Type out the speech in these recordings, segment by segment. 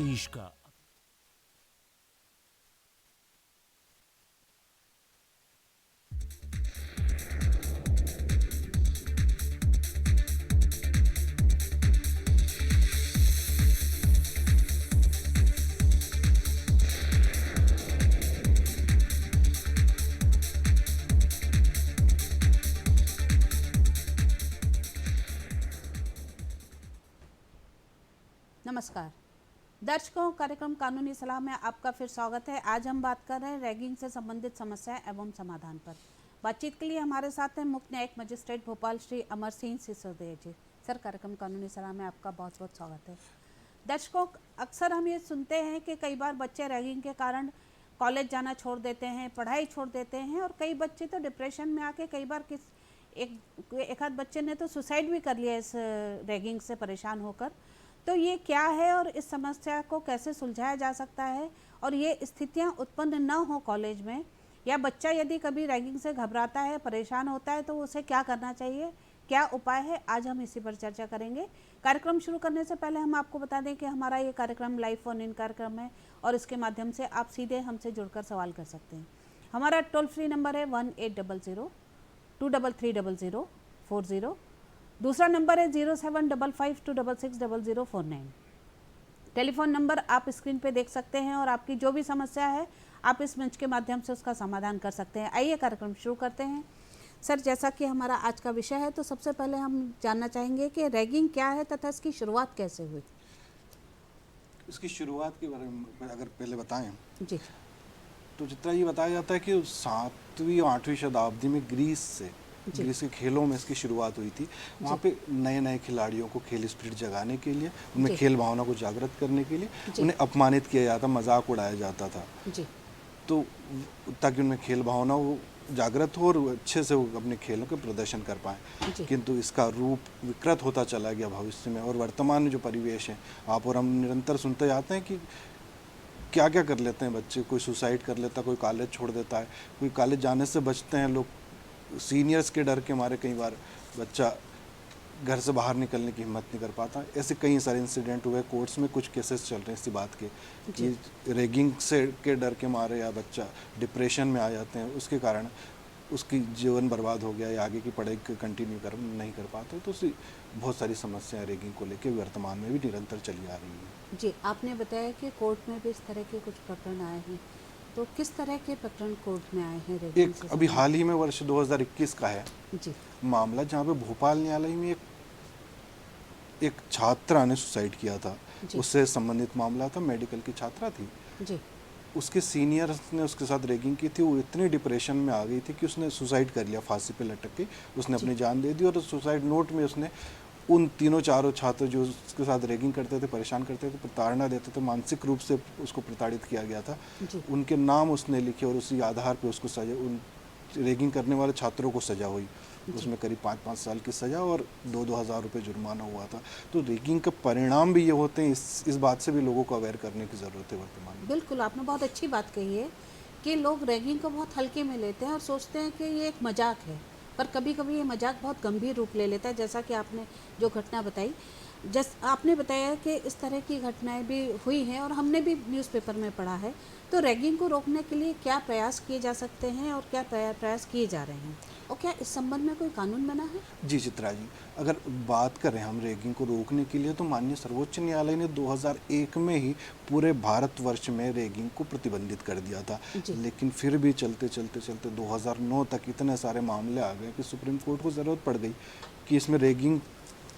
देश का। नमस्कार दर्शकों, कार्यक्रम कानूनी सलाह में आपका फिर स्वागत है। आज हम बात कर रहे हैं रैगिंग से संबंधित समस्याएं एवं समाधान पर। बातचीत के लिए हमारे साथ हैं मुख्य न्यायिक मजिस्ट्रेट भोपाल श्री अमर सिंह सिसोदिया जी। सर, कार्यक्रम कानूनी सलाह में आपका बहुत बहुत स्वागत है। दर्शकों, अक्सर हम ये सुनते हैं कि कई बार बच्चे रैगिंग के कारण कॉलेज जाना छोड़ देते हैं, पढ़ाई छोड़ देते हैं, और कई बच्चे तो डिप्रेशन में आके कई बार एक आध बच्चे ने तो सुसाइड भी कर लिया इस रैगिंग से परेशान होकर। तो ये क्या है और इस समस्या को कैसे सुलझाया जा सकता है, और ये स्थितियां उत्पन्न न हो कॉलेज में, या बच्चा यदि कभी रैगिंग से घबराता है, परेशान होता है, तो उसे क्या करना चाहिए, क्या उपाय है, आज हम इसी पर चर्चा करेंगे। कार्यक्रम शुरू करने से पहले हम आपको बता दें कि हमारा ये कार्यक्रम लाइव फोन इन कार्यक्रम है और इसके माध्यम से आप सीधे हमसे जुड़कर सवाल कर सकते हैं। हमारा टोल फ्री नंबर है 1800-233-0040। दूसरा नंबर है 0755-266-0049। टेलीफोन नंबर आप स्क्रीन पे देख सकते हैं और आपकी जो भी समस्या है आप इस मंच के माध्यम से उसका समाधान कर सकते हैं। आइए कार्यक्रम शुरू करते हैं। सर, जैसा कि हमारा आज का विषय है, तो सबसे पहले हम जानना चाहेंगे कि रैगिंग क्या है तथा इसकी शुरुआत कैसे हुई। इसकी शुरुआत के बारे में अगर पहले बताएं जी। तो जितना ये बताया जाता है कि 7वीं और 8वीं शताब्दी में ग्रीस के खेलों में इसकी शुरुआत हुई थी। वहाँ पे नए नए खिलाड़ियों को खेल स्पिरिट जगाने के लिए, उनमें खेल भावना को जागृत करने के लिए उन्हें अपमानित किया जाता, मजाक उड़ाया जाता था। तो ताकि उनमें खेल भावना वो जागृत हो और अच्छे से वो अपने खेलों के प्रदर्शन कर पाएँ। किंतु इसका रूप विकृत होता चला गया भविष्य में, और वर्तमान में जो परिवेश है, आप और हम निरंतर सुनते जाते हैं कि क्या क्या कर लेते हैं बच्चे। कोई सुसाइड कर लेता है, कोई कॉलेज छोड़ देता है, कोई कॉलेज जाने से बचते हैं लोग, सीनियर्स के डर के मारे कई बार बच्चा घर से बाहर निकलने की हिम्मत नहीं कर पाता। ऐसे कई सारे इंसिडेंट हुए, कोर्ट्स में कुछ केसेस चल रहे हैं इसी बात के कि रैगिंग से के डर के मारे या बच्चा डिप्रेशन में आ जाते हैं, उसके कारण उसकी जीवन बर्बाद हो गया या आगे की पढ़ाई कंटिन्यू नहीं कर पाते। तो उसी बहुत सारी समस्याएं रैगिंग को लेकर वर्तमान में भी निरंतर चली आ रही हैं। जी, आपने बताया कि कोर्ट में भी इस तरह के कुछ प्रकरण आए हैं, तो किस तरह के प्रकरण कोर्ट में आए हैं रैगिंग से? अभी हाल ही में वर्ष 2021 का है मामला, जहाँ पे भोपाल न्यायालय में एक छात्रा ने सुसाइड किया था। उससे संबंधित मामला था, मेडिकल की छात्रा थी। उसके सीनियर्स ने उसके साथ रैगिंग की थी। वो इतनी डिप्रेशन में आ गई थी कि उसने सुसाइड कर लिया, फांसी पे लटक के उसने अपनी जान दे दी। और सुसाइड नोट में उसने उन तीनों चारों छात्र जो उसके साथ रैगिंग करते थे, परेशान करते थे, प्रताड़ना देते थे, मानसिक रूप से उसको प्रताड़ित किया गया था, उनके नाम उसने लिखे और उसी आधार पर उसको सजा, उन रैगिंग करने वाले छात्रों को सजा हुई। उसमें करीब 5-5 साल की सज़ा और 2-2 हज़ार रुपये जुर्माना हुआ था। तो रैगिंग का परिणाम भी ये होते हैं, इस बात से भी लोगों को अवेयर करने की ज़रूरत है वर्तमान में। बिल्कुल, आपने बहुत अच्छी बात कही है कि लोग रैगिंग को बहुत हल्के में लेते हैं और सोचते हैं कि ये एक मजाक है, पर कभी कभी ये मजाक बहुत गंभीर रूप ले लेता है। जैसा कि आपने जो घटना बताई, आपने बताया कि इस तरह की घटनाएं भी हुई हैं और हमने भी न्यूज़पेपर में पढ़ा है। तो रैगिंग को रोकने के लिए क्या प्रयास किए जा सकते हैं और क्या प्रयास किए जा रहे हैं, और क्या इस संबंध में कोई कानून बना है? जी चित्रा जी, अगर बात करें हम रैगिंग को रोकने के लिए, तो माननीय सर्वोच्च न्यायालय ने 2001 में ही पूरे भारतवर्ष में रैगिंग को प्रतिबंधित कर दिया था। लेकिन फिर भी चलते चलते चलते 2009 तक इतने सारे मामले आ गए कि सुप्रीम कोर्ट को ज़रूरत पड़ गई कि इसमें रैगिंग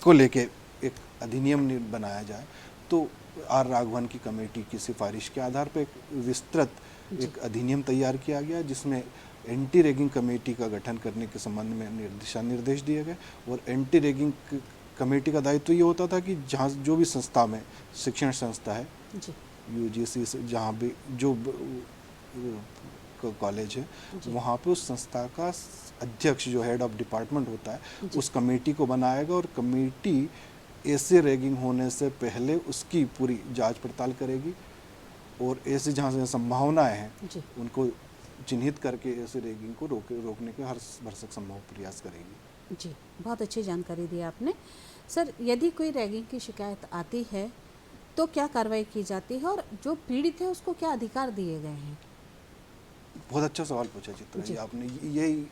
को लेके एक अधिनियम बनाया जाए। तो आर राघवन की कमेटी की सिफारिश के आधार पर एक विस्तृत एक अधिनियम तैयार किया गया, जिसमें एंटी रैगिंग कमेटी का गठन करने के संबंध में दिशा निर्देश दिए गए। और एंटी रैगिंग कमेटी का दायित्व ये होता था कि जहाँ जो भी संस्था में, शिक्षण संस्था है, यूजीसी से जहाँ भी जो कॉलेज है, वहाँ पे उस संस्था का अध्यक्ष जो हेड ऑफ डिपार्टमेंट होता है, उस कमेटी को बनाएगा और कमेटी ऐसे रैगिंग होने से पहले उसकी पूरी जांच पड़ताल करेगी और ऐसी जहाँ से संभावनाएं हैं उनको चिन्हित करके ऐसे रैगिंग को रोकने के हर भरसक संभव प्रयास करेगी। जी, बहुत अच्छी जानकारी दी आपने। सर, यदि कोई रैगिंग की शिकायत आती है तो क्या कार्रवाई की जाती है और जो पीड़ित है उसको क्या अधिकार दिए गए हैं? बहुत अच्छा सवाल पूछा चित्रा जी जी। आपने। यही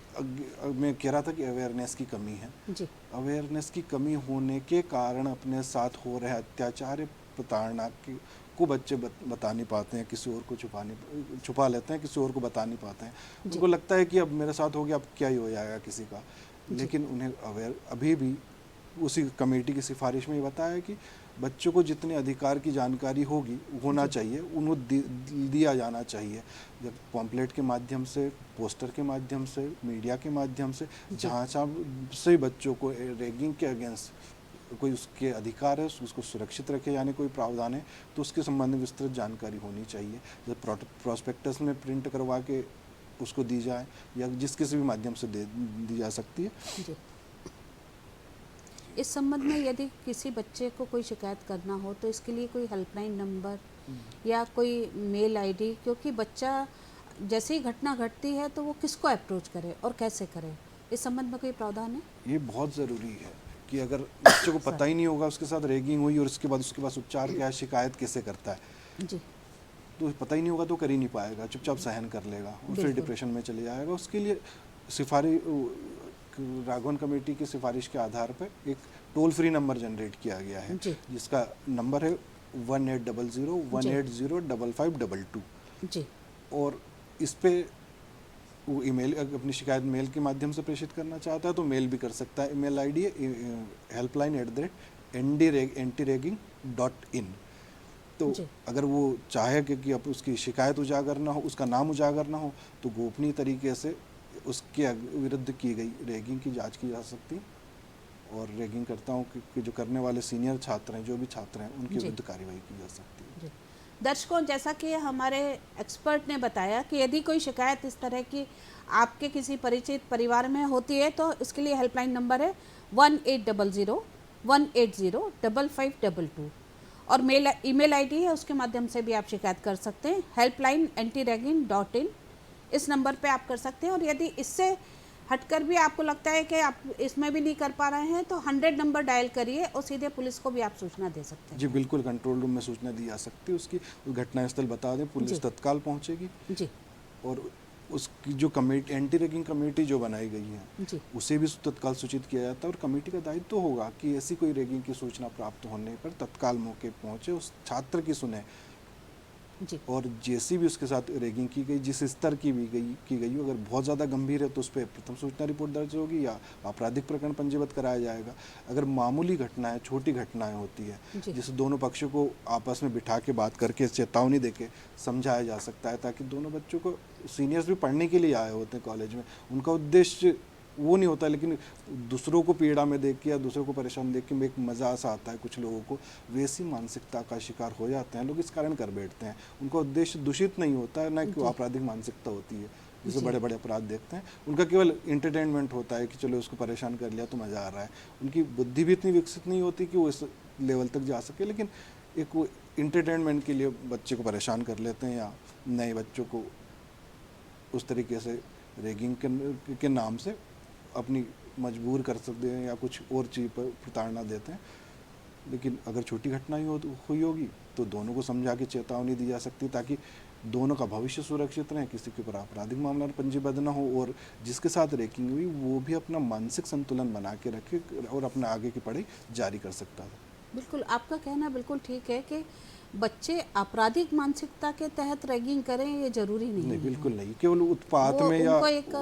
मैं कह रहा था कि अवेयरनेस की कमी है। जी। अवेयरनेस की कमी होने के कारण अपने साथ हो रहे अत्याचार, प्रताड़ना को बच्चे बता नहीं पाते हैं, किसी और को छुपा लेते हैं, किसी और को बता नहीं पाते हैं। जी। उनको लगता है कि अब मेरे साथ हो गया, अब क्या ही हो जाएगा किसी का। जी। लेकिन उन्हें अभी भी उसी कमेटी की सिफारिश में ये बताया है कि बच्चों को जितने अधिकार की जानकारी होगी होना चाहिए, उनको दिया जाना चाहिए। जब पॉम्पलेट के माध्यम से, पोस्टर के माध्यम से, मीडिया के माध्यम से, जहाँ से बच्चों को रैगिंग के अगेंस्ट कोई उसके अधिकार है, उसको सुरक्षित रखे जाने कोई प्रावधान है, तो उसके संबंध में विस्तृत जानकारी होनी चाहिए। जब प्रोस्पेक्टस में प्रिंट करवा के उसको दी जाए या जिस किसी भी माध्यम से दी जा सकती है। जी। इस संबंध में यदि किसी बच्चे को कोई शिकायत करना हो तो इसके लिए कोई हेल्पलाइन नंबर या कोई मेल आईडी, क्योंकि बच्चा जैसे ही घटना घटती है तो वो किसको अप्रोच करे और कैसे करे, इस संबंध में कोई प्रावधान है? ये बहुत ज़रूरी है कि अगर बच्चे को पता ही नहीं होगा उसके साथ रैगिंग हुई और उसके बाद उसके पास उपचार क्या है, शिकायत कैसे करता है, जी। तो पता ही नहीं होगा तो कर ही नहीं पाएगा, चुपचाप सहन कर लेगा और फिर बिल्कुल। डिप्रेशन में चले जाएगा। उसके लिए राघवन कमेटी की सिफारिश के आधार पर एक टोल फ्री नंबर जनरेट किया गया है, जी। जिसका नंबर है 1800-180-5522। जी। और इस पे वो ईमेल, अपनी शिकायत मेल के माध्यम से प्रेषित करना चाहता है तो मेल भी कर सकता है। ईमेल आईडी है helpline@antiraging.in। तो जी। अगर वो चाहे कि अब उसकी शिकायत उजागर ना हो, उसका नाम उजागर ना हो, तो गोपनीय तरीके से उसके विरुद्ध की गई रैगिंग की जांच की जा सकती है और रैगिंग करताओं के जो करने वाले सीनियर छात्र हैं, जो भी छात्र हैं, उनके जी। विरुद्ध कार्रवाई की जा सकती है। जी। दर्शकों, जैसा कि हमारे एक्सपर्ट ने बताया कि यदि कोई शिकायत इस तरह की आपके किसी परिचित परिवार में होती है तो इसके लिए हेल्पलाइन नंबर है 1800-180-5522 और ईमेल आईडी है, उसके माध्यम से भी आप शिकायत कर सकते हैं, helpline@antiraging.in। इस नंबर पे आप कर सकते हैं। और यदि इससे हटकर भी आपको लगता है कि आप इसमें भी नहीं कर पा रहे हैं तो 100 नंबर डायल करिए और सीधे पुलिस को भी आप सूचना दे सकते हैं। जी बिल्कुल, कंट्रोल रूम में सूचना दी जा सकती है उसकी, घटनास्थल बता दें, जी। पुलिस तत्काल पहुंचेगी। जी। और उसकी जो कमेटी, एंटी रैगिंग कमेटी जो बनाई गई है, जी। उसे भी तत्काल सूचित किया जाता है और कमेटी का दायित्व तो होगा कि ऐसी कोई रैगिंग की सूचना प्राप्त होने पर तत्काल मौके पहुंचे, उस छात्र की सुने जी। और जैसी भी उसके साथ रैगिंग की गई, जिस स्तर की गई हो, अगर बहुत ज़्यादा गंभीर है तो उस पर प्रथम सूचना रिपोर्ट दर्ज होगी या आपराधिक प्रकरण पंजीबद्ध कराया जाएगा। अगर मामूली घटनाएं, छोटी घटनाएं होती है, जिसे दोनों पक्षों को आपस में बिठा के बात करके चेतावनी देके समझाया जा सकता है, ताकि दोनों बच्चों को, सीनियर्स भी पढ़ने के लिए आए होते हैं कॉलेज में, उनका उद्देश्य वो नहीं होता, लेकिन दूसरों को पीड़ा में देख के या दूसरों को परेशान देख के में एक मज़ा सा आता है कुछ लोगों को, वैसी मानसिकता का शिकार हो जाते हैं लोग, इस कारण कर बैठते हैं। उनका उद्देश्य दूषित नहीं होता है, ना कि आपराधिक मानसिकता होती है जिसे बड़े बड़े अपराध देखते हैं, उनका केवल इंटरटेनमेंट होता है कि चलो उसको परेशान कर लिया तो मज़ा आ रहा है। उनकी बुद्धि भी इतनी विकसित नहीं होती कि वो इस लेवल तक जा सके, लेकिन एक वो इंटरटेनमेंट के लिए बच्चे को परेशान कर लेते हैं या नए बच्चों को उस तरीके से रैगिंग के नाम से अपनी मजबूर कर सकते हैं या कुछ और चीज़ पर प्रताड़ना देते हैं। लेकिन अगर छोटी घटना हुई होगी तो दोनों को समझा के चेतावनी दी जा सकती है, ताकि दोनों का भविष्य सुरक्षित रहे, किसी के ऊपर आपराधिक मामला पंजीबद्ध न हो और जिसके साथ रैगिंग हुई वो भी अपना मानसिक संतुलन बना के रखे और अपना आगे की पढ़ाई जारी कर सकता है। बिल्कुल, आपका कहना बिल्कुल ठीक है कि बच्चे आपराधिक मानसिकता के तहत रैगिंग करें ये जरूरी नहीं है। बिल्कुल नहीं, केवल उत्पात में या उनको एक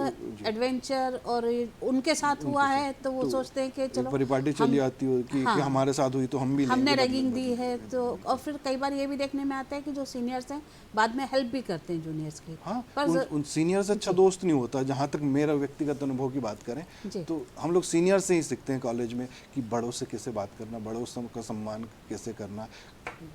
एडवेंचर और उनके साथ हुआ है तो वो सोचते हैं कि चलो परिपाटी चली आती हो कि हमारे साथ हुई तो हम भी हमने रैगिंग दी है तो। और फिर कई बार ये भी देखने में आता है कि जो सीनियर्स हैं बाद में हेल्प भी करते हैं जूनियर्स की। हाँ, उन सीनियर से अच्छा दोस्त नहीं होता। जहाँ तक मेरा व्यक्तिगत अनुभव की बात करें तो हम लोग सीनियर से ही सीखते हैं कॉलेज में कि बड़ों से कैसे बात करना, बड़ों का सम्मान कैसे करना,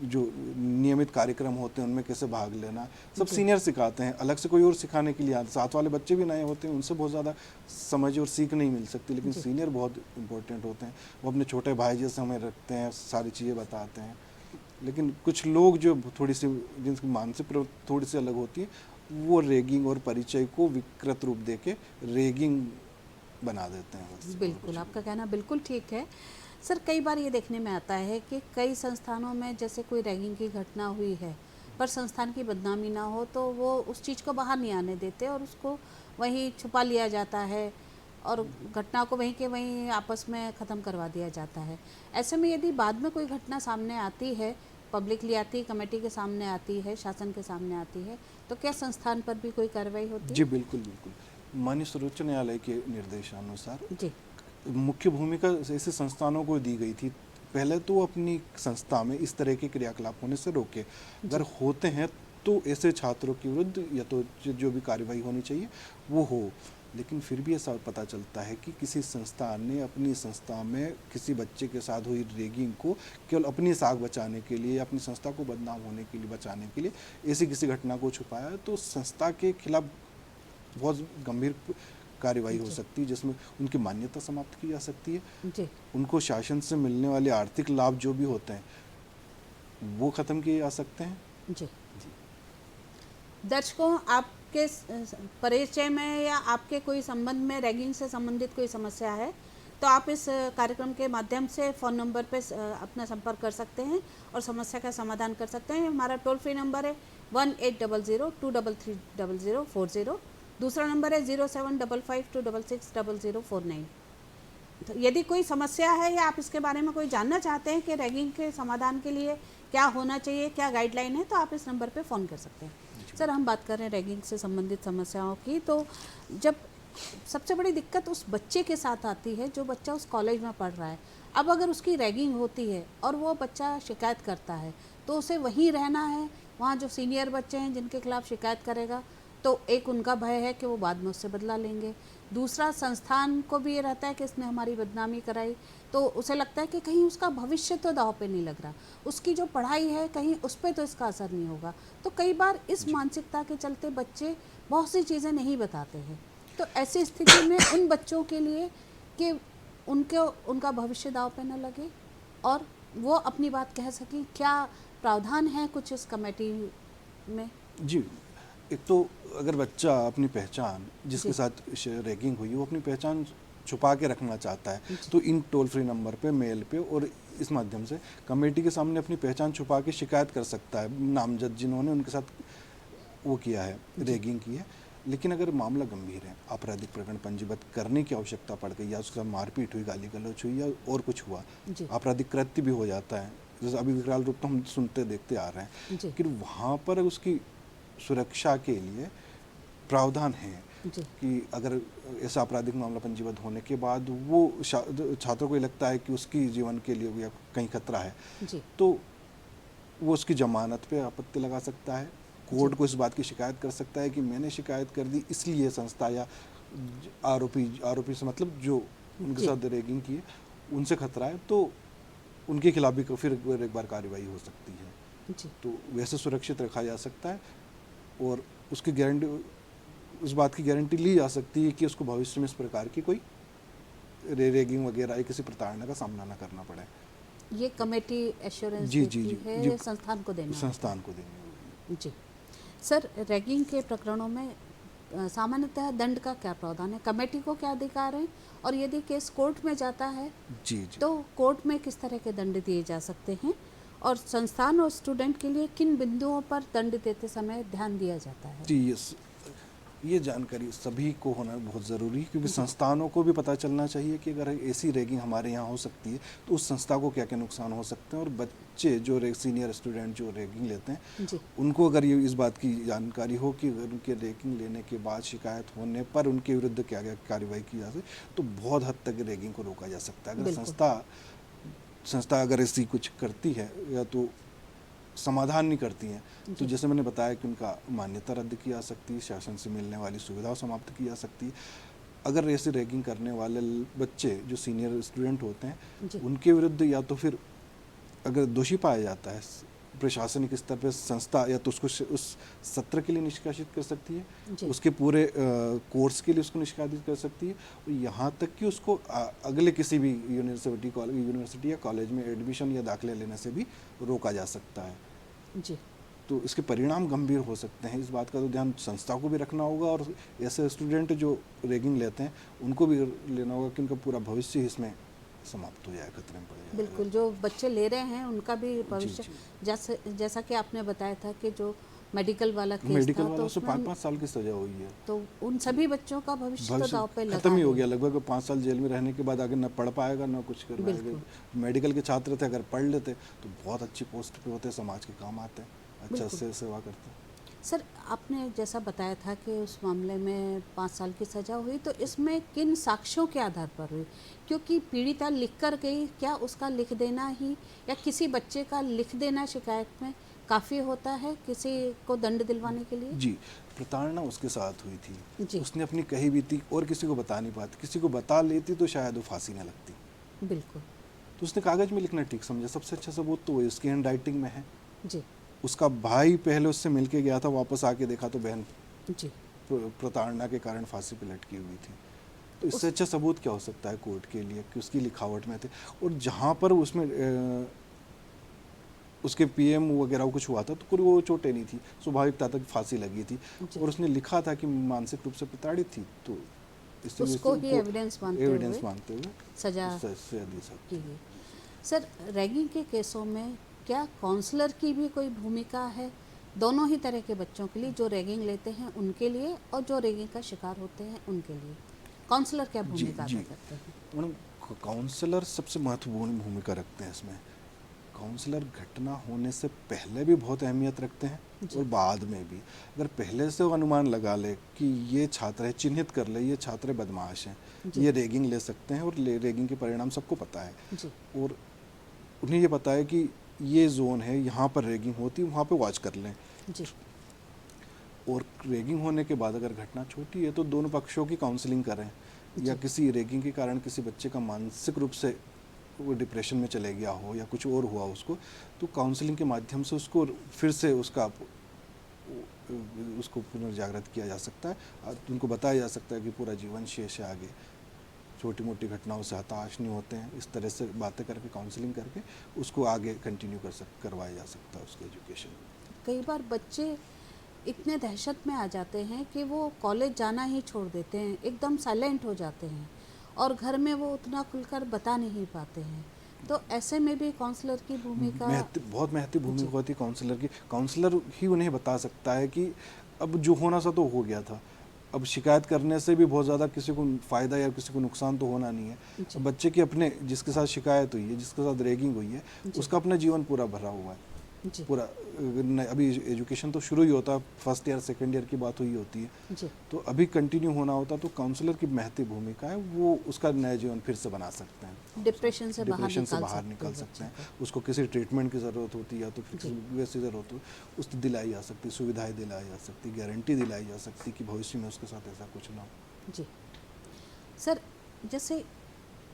जो नियमित कार्यक्रम होते हैं उनमें कैसे भाग लेना, सब सीनियर सिखाते हैं। अलग से कोई और सिखाने के लिए साथ वाले बच्चे भी नए होते हैं, उनसे बहुत ज़्यादा समझ और सीख नहीं मिल सकती, लेकिन सीनियर बहुत इंपॉर्टेंट होते हैं। वो अपने छोटे भाई जैसे हमें रखते हैं, सारी चीज़ें बताते हैं। लेकिन कुछ लोग जो थोड़ी सी, जिनकी मानसिक थोड़ी सी अलग होती है, वो रैगिंग और परिचय को विकृत रूप दे के रैगिंग बना देते हैं। बिल्कुल, आपका कहना बिल्कुल ठीक है। सर कई बार ये देखने में आता है कि कई संस्थानों में जैसे कोई रैगिंग की घटना हुई है पर संस्थान की बदनामी ना हो तो वो उस चीज़ को बाहर नहीं आने देते और उसको वहीं छुपा लिया जाता है और घटना को वहीं के वहीं आपस में ख़त्म करवा दिया जाता है। ऐसे में यदि बाद में कोई घटना सामने आती है, पब्लिकली आती है, कमेटी के सामने आती है, शासन के सामने आती है, तो क्या संस्थान पर भी कोई कार्रवाई होती है? जी बिल्कुल बिल्कुल। माननीय सर्वोच्च न्यायालय के निर्देशानुसार जी मुख्य भूमिका ऐसे संस्थानों को दी गई थी। पहले तो वो अपनी संस्था में इस तरह के क्रियाकलाप होने से रोके, अगर होते हैं तो ऐसे छात्रों के विरुद्ध या तो जो भी कार्रवाई होनी चाहिए वो हो। लेकिन फिर भी ऐसा पता चलता है कि किसी संस्था ने अपनी संस्था में किसी बच्चे के साथ हुई रैगिंग को केवल अपनी साख बचाने के लिए, अपनी संस्था को बदनाम होने के लिए, बचाने के लिए ऐसी किसी घटना को छुपाया, तो संस्था के खिलाफ बहुत गंभीर कार्रवाई हो सकती है, जिसमें उनकी मान्यता समाप्त की जा सकती है, जी उनको शासन से मिलने वाले आर्थिक लाभ जो भी होते हैं वो खत्म किए जा सकते हैं। जी। दर्शकों, आपके परिचय में या आपके कोई संबंध में रैगिंग से संबंधित कोई समस्या है तो आप इस कार्यक्रम के माध्यम से फ़ोन नंबर पे अपना संपर्क कर सकते हैं और समस्या का समाधान कर सकते हैं। हमारा टोल फ्री नंबर है 1800-233-0040। दूसरा नंबर है 0755-266-0049। तो यदि कोई समस्या है या आप इसके बारे में कोई जानना चाहते हैं कि रैगिंग के समाधान के लिए क्या होना चाहिए, क्या गाइडलाइन है, तो आप इस नंबर पे फ़ोन कर सकते हैं। सर हम बात कर रहे हैं रैगिंग से संबंधित समस्याओं की, तो जब सबसे बड़ी दिक्कत उस बच्चे के साथ आती है जो बच्चा उस कॉलेज में पढ़ रहा है। अब अगर उसकी रैगिंग होती है और वो बच्चा शिकायत करता है तो उसे वहीं रहना है, वहाँ जो सीनियर बच्चे हैं जिनके खिलाफ शिकायत करेगा तो एक उनका भय है कि वो बाद में उससे बदला लेंगे, दूसरा संस्थान को भी ये रहता है कि इसने हमारी बदनामी कराई, तो उसे लगता है कि कहीं उसका भविष्य तो दांव पे नहीं लग रहा, उसकी जो पढ़ाई है कहीं उस पर तो इसका असर नहीं होगा। तो कई बार इस मानसिकता के चलते बच्चे बहुत सी चीज़ें नहीं बताते हैं। तो ऐसी स्थिति में उन बच्चों के लिए कि उनका भविष्य दांव पे न लगे और वो अपनी बात कह सकें, क्या प्रावधान है कुछ इस कमेटी में? जी, एक तो अगर बच्चा अपनी पहचान जिसके जी। साथ रैगिंग हुई वो अपनी पहचान छुपा के रखना चाहता है तो इन टोल फ्री नंबर पे, मेल पे और इस माध्यम से कमेटी के सामने अपनी पहचान छुपा के शिकायत कर सकता है नामजद जिन्होंने उनके साथ वो किया है, रैगिंग की है। लेकिन अगर मामला गंभीर है, आपराधिक प्रकरण पंजीबद्ध करने की आवश्यकता पड़ गई या उसके साथ मारपीट हुई, गाली गलौज हुई या और कुछ हुआ, जी। आपराधिक कृत्य भी हो जाता है, जैसे अभी विकराल रूप तो हम सुनते देखते आ रहे हैं, जी। लेकिन वहाँ पर उसकी सुरक्षा के लिए प्रावधान है जी। कि अगर ऐसा आपराधिक मामला पंजीबद्ध होने के बाद वो छात्रों को लगता है कि उसकी जीवन के लिए या कहीं खतरा है जी। तो वो उसकी जमानत पे आपत्ति लगा सकता है, कोर्ट को इस बात की शिकायत कर सकता है कि मैंने शिकायत कर दी इसलिए संस्था या आरोपी से मतलब जो उनके साथ रैगिंग की है उनसे खतरा है, तो उनके खिलाफ भी फिर एक बार कार्रवाई हो सकती है। जी। तो वैसे सुरक्षित रखा जा सकता है और उसकी गारंटी, उस बात की गारंटी ली जा सकती है कि उसको भविष्य में इस प्रकार की कोई रैगिंग वगैरह या किसी प्रताड़ना का सामना न करना पड़े। ये कमेटी एश्योरेंस जी, देती जी, है जी, संस्थान को देना संस्थान को देने। है। जी सर, रैगिंग के प्रकरणों में सामान्यतः दंड का क्या प्रावधान है, कमेटी को क्या अधिकार है और यदि केस कोर्ट में जाता है जी जी तो कोर्ट में किस तरह के दंड दिए जा सकते हैं और संस्थान और स्टूडेंट के लिए किन बिंदुओं पर दंड देते समय ध्यान दिया जाता है? जी, ये जानकारी सभी को होना बहुत ज़रूरी है क्योंकि संस्थानों को भी पता चलना चाहिए कि अगर ऐसी रैगिंग हमारे यहाँ हो सकती है तो उस संस्था को क्या क्या नुकसान हो सकते हैं, और बच्चे जो सीनियर स्टूडेंट जो रैगिंग लेते हैं जी। उनको अगर ये इस बात की जानकारी हो कि अगर उनके रैगिंग लेने के बाद शिकायत होने पर उनके विरुद्ध क्या क्या कार्रवाई की जा सकती तो बहुत हद तक रैगिंग को रोका जा सकता है। अगर बिल्कुल। संस्था अगर ऐसी कुछ करती है या तो समाधान नहीं करती हैं तो जैसे मैंने बताया कि उनका मान्यता रद्द की जा सकती है, शासन से मिलने वाली सुविधाओं समाप्त की जा सकती है। अगर ऐसे रैगिंग करने वाले बच्चे जो सीनियर स्टूडेंट होते हैं उनके विरुद्ध या तो फिर अगर दोषी पाया जाता है प्रशासनिक स्तर पर संस्था या तो उसको उस सत्र के लिए निष्कासित कर सकती है, उसके पूरे कोर्स के लिए उसको निष्कासित कर सकती है और यहाँ तक कि उसको अगले किसी भी यूनिवर्सिटी या कॉलेज में एडमिशन या दाखिले लेने से भी रोका जा सकता है। जी। तो इसके परिणाम गंभीर हो सकते हैं, इस बात का तो ध्यान संस्था को भी रखना होगा और ऐसे स्टूडेंट जो रैगिंग लेते हैं उनको भी लेना होगा कि उनका पूरा भविष्य इसमें समाप्त हो जाए, खतरे में पड़ जाएगा। बिल्कुल, जो बच्चे ले रहे हैं उनका भी भविष्य, जी। जैसा कि आपने बताया था कि जो मेडिकल वाला केस मेडिकल था, वाला तो उसको उसमें 5-5 साल की सजा हुई है। तो उन सभी बच्चों का भविष्य तो भविष्य दांव पे लगा खत्म ही हो है। गया, लगभग 5 साल जेल में रहने के बाद आगे न पढ़ पाएगा न कुछ कर पाएगा। बिल्कुल। मेडिकल के छात्र थे, अगर पढ़ लेते तो बहुत अच्छी पोस्ट पे होते, समाज के काम आते, अच्छा बिल्कुल। से सेवा करते। सर, आपने जैसा बताया था कि उस मामले में 5 साल की सज़ा हुई, तो इसमें किन साक्ष्यों के आधार पर हुई? क्योंकि पीड़िता लिख कर गई, क्या उसका लिख देना ही या किसी बच्चे का लिख देना शिकायत में काफ़ी होता है किसी को दंड दिलवाने के लिए? जी, प्रताड़ना उसके साथ हुई थी। जी। उसने अपनी कही बीती और किसी को बता नहीं पाती, किसी को बता लेती तो शायद वो फांसी न लगती। बिल्कुल। तो उसने कागज में लिखना ठीक समझा, सबसे अच्छा सबूत तो वही उसकी हैंड राइटिंग में है। जी। उसका भाई पहले उससे मिलके गया था, वापस आके देखा तो बहन जी। प्रताड़ना के कारण फांसी पे लटकी हुई थी। तो इससे उस अच्छा सबूत क्या हो सकता है कोर्ट के लिए कि उसकी लिखावट में थे। और जहाँ पर उसमें उसके पीएम वगैरह कुछ हुआ था तो कोई वो चोटें नहीं थी, स्वाभाविक था कि फांसी लगी थी। जी। और उसने लिखा था कि मानसिक रूप से प्रताड़ित थी, तो इसलिए उसको ही एविडेंस मानते हुए सजा सजा दी सकती। की गई। सर, रैगिंग के केसों में क्या काउंसलर की भी कोई भूमिका है? दोनों ही तरह के बच्चों के लिए, जो रैगिंग लेते हैं उनके लिए और जो रैगिंग का शिकार होते हैं उनके लिए, काउंसलर क्या भूमिका अदा करते हैं? मैडम, काउंसलर सबसे महत्वपूर्ण भूमिका रखते हैं इसमें। काउंसलर घटना होने से पहले भी बहुत अहमियत रखते हैं और बाद में भी। अगर पहले से वो अनुमान लगा ले कि ये छात्र है, चिन्हित कर ले ये छात्र बदमाश हैं, ये रेगिंग ले सकते हैं और रेगिंग के परिणाम सबको पता है, जी। और उन्हें ये पता है कि ये जोन है, यहाँ पर रेगिंग होती है, वहाँ पे वॉच कर लें। जी। और रेगिंग होने के बाद अगर घटना छोटी है तो दोनों पक्षों की काउंसलिंग करें, या किसी रेगिंग के कारण किसी बच्चे का मानसिक रूप से वो डिप्रेशन में चले गया हो या कुछ और हुआ उसको, तो काउंसलिंग के माध्यम से उसको फिर से उसको पुनर्जागृत किया जा सकता है। उनको बताया जा सकता है कि पूरा जीवन शेष है आगे, छोटी मोटी घटनाओं से हताश नहीं होते हैं। इस तरह से बातें करके, काउंसलिंग करके उसको आगे कंटिन्यू करवाया जा सकता है उसके एजुकेशन। कई बार बच्चे इतने दहशत में आ जाते हैं कि वो कॉलेज जाना ही छोड़ देते हैं, एकदम साइलेंट हो जाते हैं और घर में वो उतना खुलकर बता नहीं पाते हैं। तो ऐसे में भी काउंसलर की भूमिका बहुत महत्वपूर्ण भूमिका होती है काउंसलर की। काउंसलर ही उन्हें बता सकता है कि अब जो होना था तो हो गया था, अब शिकायत करने से भी बहुत ज़्यादा किसी को फ़ायदा या किसी को नुकसान तो होना नहीं है। अब बच्चे की अपने, जिसके साथ शिकायत हुई है, जिसके साथ रेगिंग हुई है, उसका अपना जीवन पूरा भरा हुआ है पूरा। अभी एजुकेशन तो शुरू ही होता है, फर्स्ट ईयर सेकंड ईयर की बात हुई होती है, जी। तो अभी कंटिन्यू होना होता, तो काउंसलर की महत्वपूर्ण भूमिका है, वो उसका नया जीवन फिर से बना सकते हैं, डिप्रेशन से बाहर निकाल सकते हैं। उसको किसी ट्रीटमेंट की ज़रूरत होती है या तो फिर किसी वैसी ज़रूरत हो, उसको दिलाई जा सकती, सुविधाएं दिलाई जा सकती, गारंटी दिलाई जा सकती कि भविष्य में उसके साथ ऐसा कुछ ना हो। जी। सर, जैसे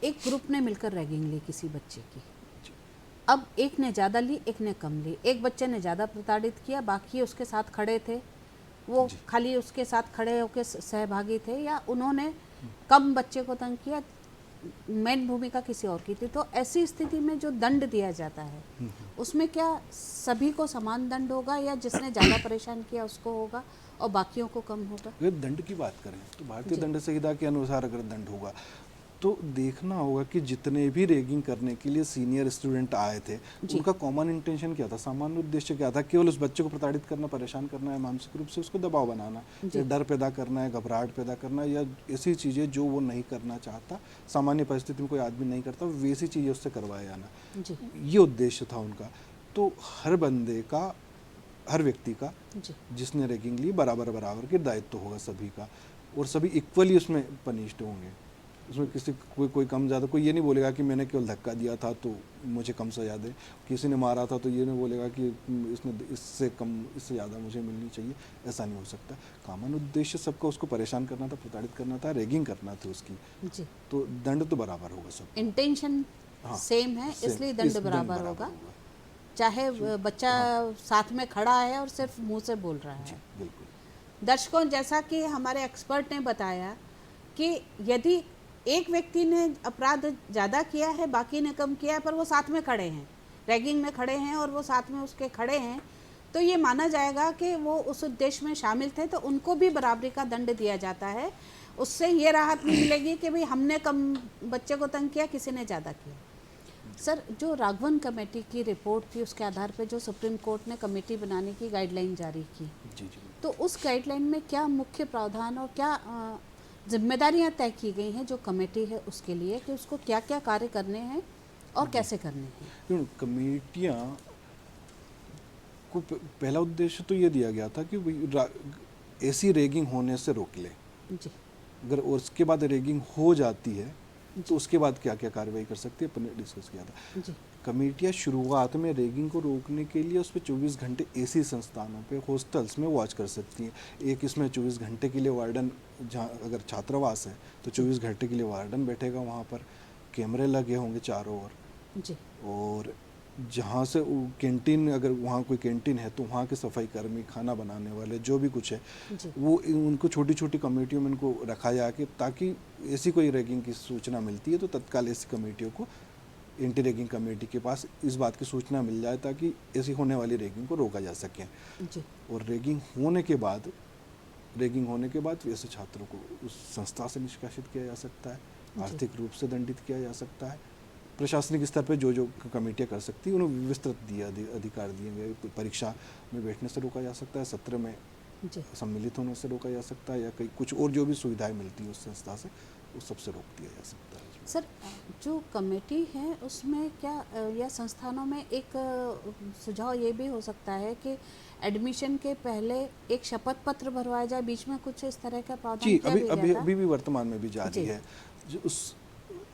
एक ग्रुप ने मिलकर रैगिंग ली किसी बच्चे की, अब एक ने ज़्यादा ली, एक ने कम ली, एक बच्चे ने ज़्यादा प्रताड़ित किया, बाकी उसके साथ खड़े थे, वो खाली उसके साथ खड़े होकर सहभागी थे, या उन्होंने कम बच्चे को तंग किया, मेन भूमिका किसी और की थी। तो ऐसी स्थिति में जो दंड दिया जाता है उसमें क्या सभी को समान दंड होगा या जिसने ज़्यादा परेशान किया उसको होगा और बाकियों को कम होगा? अगर दंड की बात करें तो भारतीय दंड संहिता के अनुसार अगर दंड होगा तो देखना होगा कि जितने भी रेगिंग करने के लिए सीनियर स्टूडेंट आए थे, उनका कॉमन इंटेंशन क्या था, सामान्य उद्देश्य क्या था। केवल उस बच्चे को प्रताड़ित करना, परेशान करना है, मानसिक रूप से उसको दबाव बनाना, या डर पैदा करना है, घबराहट पैदा करना है, या ऐसी चीज़ें जो वो नहीं करना चाहता, सामान्य परिस्थिति में कोई आदमी नहीं करता, वैसी चीज़ें उससे करवाया जाना, ये उद्देश्य था उनका। तो हर बंदे का, हर व्यक्ति का जिसने रेगिंग ली, बराबर बराबर के दायित्व होगा सभी का, और सभी इक्वली उसमें पनिश्ड होंगे। उसमें किसी कोई कम ज़्यादा, कोई ये नहीं बोलेगा कि मैंने केवल धक्का दिया था तो मुझे कम सजा दे, किसी ने मारा था तो ये नहीं बोलेगा कि इसने इससे कम, इससे ज़्यादा मुझे मिलनी चाहिए, ऐसा नहीं हो सकता। कॉमन उद्देश्य सबका उसको परेशान करना था, प्रताड़ित करना था, रेगिंग करना था उसकी, तो दंड तो बराबर होगा सब। इंटेंशन सेम है, इसलिए दंड बराबर होगा, चाहे बच्चा साथ में खड़ा है और सिर्फ मुंह से बोल रहा है। बिल्कुल। दर्शकों, जैसा कि हमारे एक्सपर्ट ने बताया कि यदि एक व्यक्ति ने अपराध ज़्यादा किया है, बाकी ने कम किया है, पर वो साथ में खड़े हैं, रैगिंग में खड़े हैं और वो साथ में उसके खड़े हैं, तो ये माना जाएगा कि वो उस उद्देश्य में शामिल थे, तो उनको भी बराबरी का दंड दिया जाता है। उससे ये राहत नहीं मिलेगी कि भाई हमने कम बच्चे को तंग किया, किसी ने ज़्यादा किया। सर, जो राघवन कमेटी की रिपोर्ट थी उसके आधार पर जो सुप्रीम कोर्ट ने कमेटी बनाने की गाइडलाइन जारी की, जी जी। तो उस गाइडलाइन में क्या मुख्य प्रावधान और क्या जिम्मेदारियां तय की गई हैं जो कमेटी है उसके लिए, कि उसको क्या क्या कार्य करने हैं और कैसे करने हैं? कमेटियाँ को पहला उद्देश्य तो ये दिया गया था कि ऐसी रैगिंग होने से रोक ले। जी अगर और उसके बाद रैगिंग हो जाती है जी। तो उसके बाद क्या क्या कार्रवाई कर सकती है, अपन ने डिस्कस किया था। जी कमेटियाँ शुरुआत में रैगिंग को रोकने के लिए उस पर 24 घंटे ऐसी संस्थानों पे हॉस्टल्स में वॉच कर सकती हैं। एक इसमें 24 घंटे के लिए वार्डन, जहाँ अगर छात्रावास है तो 24 घंटे के लिए वार्डन बैठेगा, वहाँ पर कैमरे लगे होंगे चारों ओर। जी और जहाँ से कैंटीन, अगर वहाँ कोई कैंटीन है तो वहाँ के सफाई कर्मी, खाना बनाने वाले, जो भी कुछ है जी वो उनको छोटी छोटी कमेटियों में इनको रखा जाके, ताकि ऐसी कोई रैगिंग की सूचना मिलती है तो तत्काल ऐसी कमेटियों को, एंटी रैगिंग कमेटी के पास इस बात की सूचना मिल जाए ताकि ऐसी होने वाली रैगिंग को रोका जा सके। जी। और रैगिंग होने के बाद ऐसे छात्रों को उस संस्था से निष्कासित किया जा सकता है, आर्थिक रूप से दंडित किया जा सकता है। प्रशासनिक स्तर पर जो जो कमेटियाँ कर सकती हैं उन्हें विस्तृत अधिकार दिए गए। परीक्षा में बैठने से रोका जा सकता है, सत्र में जी। सम्मिलित होने से रोका जा सकता है, या कई कुछ और जो भी सुविधाएं मिलती हैं उस संस्था से, उस सबसे रोक दिया जा सकता है। सर, जो कमेटी है उसमें क्या या संस्थानों में एक सुझाव ये भी हो सकता है कि एडमिशन के पहले एक शपथ पत्र भरवाया जाए, बीच में कुछ इस तरह का प्रावधान जी, किया अभी भी अभी गया था? अभी भी वर्तमान में भी जारी जी। है। जो उस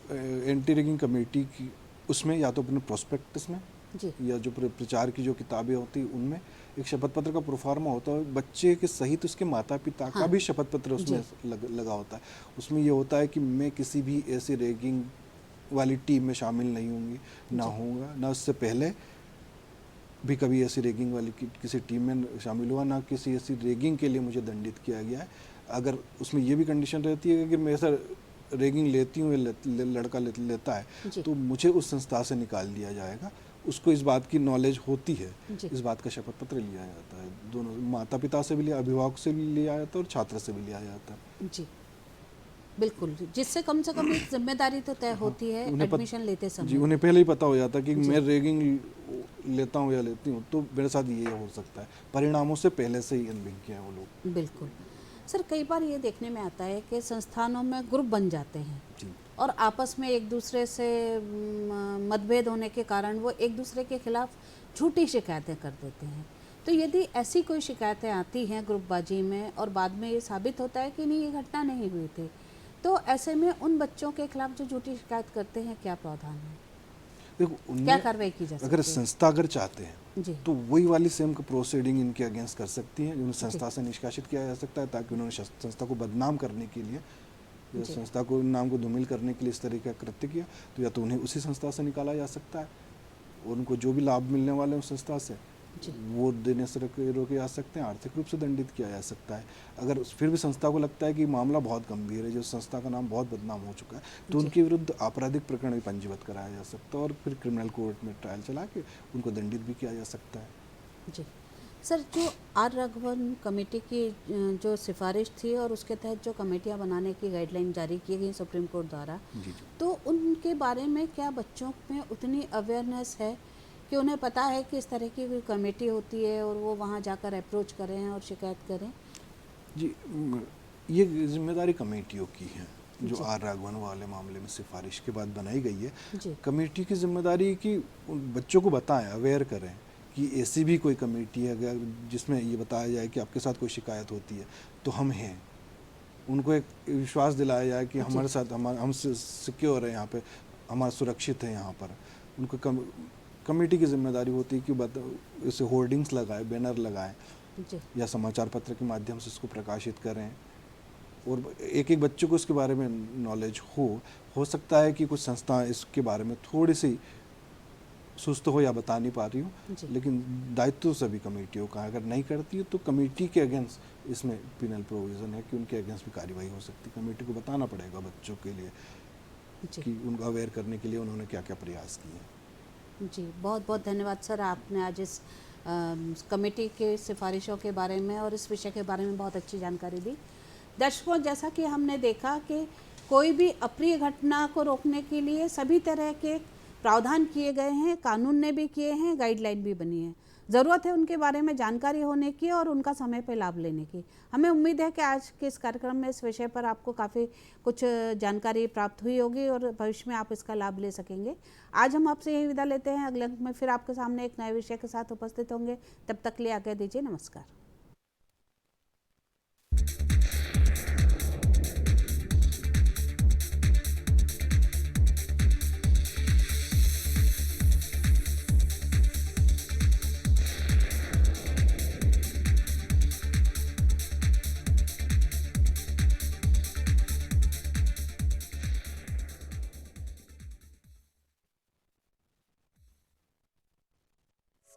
एंटी रैगिंग कमेटी की, उसमें या तो अपने प्रोस्पेक्टस में जी या जो प्रचार की जो किताबें होती हैं उनमें एक शपथ पत्र का प्रोफार्मा होता है, बच्चे के सहित उसके माता पिता का हाँ। भी शपथ पत्र उसमें लगा होता है। उसमें ये होता है कि मैं किसी भी ऐसी रैगिंग वाली टीम में शामिल नहीं होंगी, ना होऊंगा, ना उससे पहले भी कभी ऐसी रैगिंग वाली किसी टीम में शामिल हुआ, ना किसी ऐसी रैगिंग के लिए मुझे दंडित किया गया है। अगर उसमें ये भी कंडीशन रहती है कि मैं ऐसा रैगिंग लेती हूँ या लड़का लेता है तो मुझे उस संस्था से निकाल दिया जाएगा। उसको इस बात की नॉलेज होती है, इस बात का शपथ पत्र लिया जाता है। दोनों माता पिता से भी लिया, अभिभावक से भी लिया जाता है और छात्र से भी लिया जाता है। जी बिल्कुल, जिससे कम से कम एक जिम्मेदारी तो तय होती है एडमिशन लेते समय। जी, उन्हें पहले ही पता हो जाता है कि मैं रैगिंग लेता हूँ या लेती हूँ तो मेरे साथ ये हो सकता है। परिणामों से पहले से ही अनभिज्ञ हैं वो लोग। बिल्कुल। सर, कई बार ये देखने में आता है कि संस्थानों में ग्रुप बन जाते हैं जी। और आपस में एक दूसरे से मतभेद होने के कारण वो एक दूसरे के खिलाफ झूठी शिकायतें कर देते हैं। तो यदि ऐसी कोई शिकायतें आती हैं ग्रुपबाजी में और बाद में ये साबित होता है कि नहीं, ये घटना नहीं हुई थी, तो ऐसे में उन बच्चों के खिलाफ जो झूठी शिकायत करते हैं, क्या प्रावधान है? देखो, क्या कार्रवाई की जा सकती है? अगर संस्था अगर चाहते हैं जी तो वही वाली सेम प्रोसीडिंग इनके अगेंस्ट कर सकती है। उन्हें संस्था से निष्कासित किया जा सकता है ताकि उन्होंने संस्था को बदनाम करने के लिए या संस्था को नाम को धूमिल करने के लिए इस तरह का कृत्य किया, तो या तो उन्हें उसी संस्था से निकाला जा सकता है और उनको जो भी लाभ मिलने वाले हैं उस संस्था से वो देने से रोके जा सकते हैं, आर्थिक रूप से दंडित किया जा सकता है। अगर फिर भी संस्था को लगता है कि मामला बहुत गंभीर है, जो संस्था का नाम बहुत बदनाम हो चुका है, तो उनके विरुद्ध आपराधिक प्रकरण भी पंजीबद्ध कराया जा सकता है और फिर क्रिमिनल कोर्ट में ट्रायल चला के उनको दंडित भी किया जा सकता है। जी। सर, जो आर राघवन कमेटी की जो सिफारिश थी और उसके तहत जो कमेटियां बनाने की गाइडलाइन जारी की गई सुप्रीम कोर्ट द्वारा, तो उनके बारे में क्या बच्चों में उतनी अवेयरनेस है कि उन्हें पता है कि इस तरह की कोई कमेटी होती है और वो वहाँ जाकर अप्रोच करें और शिकायत करें? जी, ये जिम्मेदारी कमेटियों की है जो आर राघवन वाले मामले में सिफारिश के बाद बनाई गई है। कमेटी की जिम्मेदारी कि बच्चों को बताएं, अवेयर करें कि ऐसी भी कोई कमेटी है अगर जिसमें ये बताया जाए कि आपके साथ कोई शिकायत होती है तो हम हैं। उनको एक विश्वास दिलाया जाए कि हमारे साथ हम सिक्योर है, यहाँ पे हमारा सुरक्षित है। यहाँ पर उनको कमेटी की जिम्मेदारी होती है कि इसे होर्डिंग्स लगाए, बैनर लगाएं या समाचार पत्र के माध्यम से इसको प्रकाशित करें और एक एक बच्चों को इसके बारे में नॉलेज हो सकता है कि कुछ संस्था इसके बारे में थोड़ी सी सुस्त हो या बता नहीं पा रही हो, लेकिन दायित्व सभी कमेटियों का, अगर नहीं करती है तो कमेटी के अगेंस्ट इसमें पिनल प्रोविज़न है कि उनके अगेंस्ट भी कार्रवाई हो सकती है। कमेटी को बताना पड़ेगा बच्चों के लिए कि उनको अवेयर करने के लिए उन्होंने क्या क्या प्रयास किए। जी, बहुत बहुत धन्यवाद सर, आपने आज इस कमेटी के सिफारिशों के बारे में और इस विषय के बारे में बहुत अच्छी जानकारी दी। दर्शकों, जैसा कि हमने देखा कि कोई भी अप्रिय घटना को रोकने के लिए सभी तरह के प्रावधान किए गए हैं, कानून ने भी किए हैं, गाइडलाइन भी बनी है। ज़रूरत है उनके बारे में जानकारी होने की और उनका समय पे लाभ लेने की। हमें उम्मीद है कि आज के इस कार्यक्रम में इस विषय पर आपको काफ़ी कुछ जानकारी प्राप्त हुई होगी और भविष्य में आप इसका लाभ ले सकेंगे। आज हम आपसे यही विदा लेते हैं। अगले अंक में फिर आपके सामने एक नए विषय के साथ उपस्थित होंगे। तब तक के लिए आज्ञा दीजिए। नमस्कार।